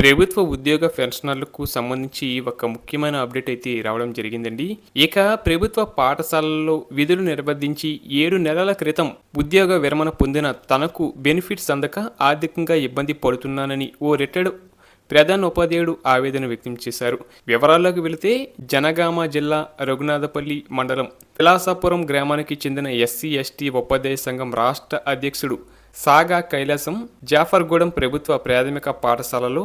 ప్రభుత్వ ఉద్యోగ పెన్షనర్లకు సంబంధించి ఒక ముఖ్యమైన అప్డేట్ అయితే రావడం జరిగిందండి. ఇక ప్రభుత్వ పాఠశాలల్లో విధులు నిర్వర్తించి 7 నెలల క్రితం ఉద్యోగ విరమణ పొందిన తనకు బెనిఫిట్స్ అందక ఆర్థికంగా ఇబ్బంది పడుతున్నానని ఓ రిటైర్డ్ ప్రధాన ఉపాధ్యాయుడు ఆవేదన వ్యక్తం చేశారు. వివరాల్లోకి వెళితే జనగామ జిల్లా రఘునాథపల్లి మండలం పిలాసాపురం గ్రామానికి చెందిన ఎస్సీ ఎస్టీ ఉపాధ్యాయ సంఘం రాష్ట్ర అధ్యక్షుడు సాగా కైలాసం జాఫర్గూడెం ప్రభుత్వ ప్రాథమిక పాఠశాలలో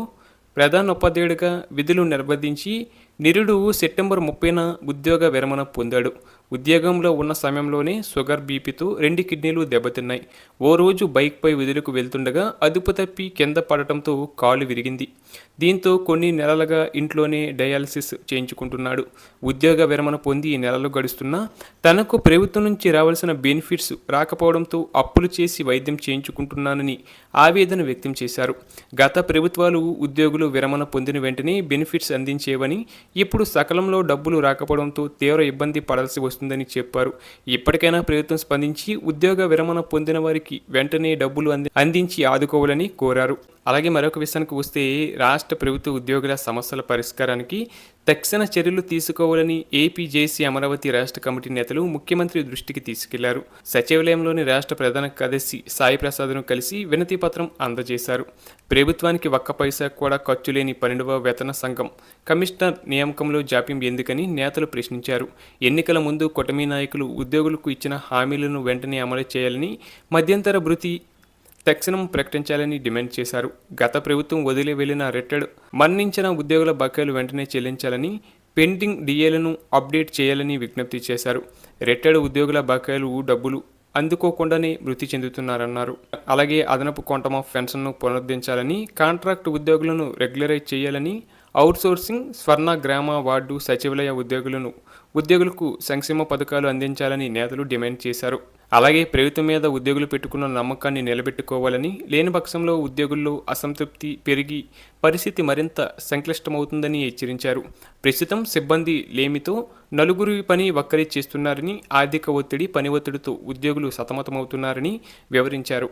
ప్రధాన ఉపాధ్యాయుడిగా విధులు నిర్వర్తించి నిరుడు సెప్టెంబర్ 30న ఉద్యోగ విరమణ పొందాడు. ఉద్యోగంలో ఉన్న సమయంలోనే షుగర్ బీపీతో 2 కిడ్నీలు దెబ్బతిన్నాయి. ఓ రోజు బైక్పై విధులకు వెళ్తుండగా అదుపు తప్పి కింద పడటంతో కాలు విరిగింది. దీంతో కొన్ని నెలలుగా ఇంట్లోనే డయాలసిస్ చేయించుకుంటున్నాడు. ఉద్యోగ విరమణ పొంది నెలలు గడుస్తున్నా తనకు ప్రభుత్వం నుంచి రావాల్సిన బెనిఫిట్స్ రాకపోవడంతో అప్పులు చేసి వైద్యం చేయించుకుంటున్నానని ఆవేదన వ్యక్తం చేశారు. గత ప్రభుత్వాలు ఉద్యోగులు విరమణ పొందిన వెంటనే బెనిఫిట్స్ అందించేవని, ఇప్పుడు సకాలంలో డబ్బులు రాకపోవడంతో తీవ్ర ఇబ్బంది పడాల్సి వస్తుందని చెప్పారు. ఇప్పటికైనా ప్రభుత్వం స్పందించి ఉద్యోగ విరమణ పొందిన వారికి వెంటనే డబ్బులు అందించి ఆదుకోవాలని కోరారు. అలాగే మరొక విషయానికి వస్తే రాష్ట్ర ప్రభుత్వ ఉద్యోగుల సమస్యల పరిష్కారానికి తక్షణ చర్యలు తీసుకోవాలని ఏపీ జేసీ అమరావతి రాష్ట్ర కమిటీ నేతలు ముఖ్యమంత్రి దృష్టికి తీసుకెళ్లారు. సచివాలయంలోని రాష్ట్ర ప్రధాన కార్యదర్శి సాయి ప్రసాద్ను కలిసి వినతి పత్రం అందజేశారు. ప్రభుత్వానికి ఒక్క పైసా కూడా ఖర్చు లేని 12వ వేతన సంఘం కమిషనర్ నియామకంలో జాప్యం ఎందుకని నేతలు ప్రశ్నించారు. ఎన్నికల ముందు కూటమి నాయకులు ఉద్యోగులకు ఇచ్చిన హామీలను వెంటనే అమలు చేయాలని, మధ్యంతర భృతి తక్షణం ప్రకటించాలని డిమాండ్ చేశారు. గత ప్రభుత్వం వదిలి వెళ్లిన రిటైర్డ్ మరణించిన ఉద్యోగుల బకాయిలు వెంటనే చెల్లించాలని, పెండింగ్ డిఏలను అప్డేట్ చేయాలని విజ్ఞప్తి చేశారు. రిటైర్డ్ ఉద్యోగుల బకాయిలు డబ్బులు అందుకోకుండానే మృతి చెందుతున్నారన్నారు. అలాగే అదనపు క్వాంటమ్ ఆఫ్ పెన్షన్ను పునరుద్ధరించాలని, కాంట్రాక్ట్ ఉద్యోగులను రెగ్యులరైజ్ చేయాలని, అవుట్సోర్సింగ్, స్వర్ణ గ్రామ వార్డు సచివాలయ ఉద్యోగులకు సంక్షేమ పథకాలు అందించాలని నేతలు డిమాండ్ చేశారు. అలాగే ప్రభుత్వం మీద ఉద్యోగులు పెట్టుకున్న నమ్మకాన్ని నిలబెట్టుకోవాలని, లేని పక్షంలో ఉద్యోగుల్లో అసంతృప్తి పెరిగి పరిస్థితి మరింత సంక్లిష్టమవుతుందని హెచ్చరించారు. ప్రస్తుతం సిబ్బంది లేమితో నలుగురు పని ఒక్కరే చేస్తున్నారని, ఆర్థిక ఒత్తిడి, పని ఒత్తిడితో ఉద్యోగులు సతమతమవుతున్నారని వివరించారు.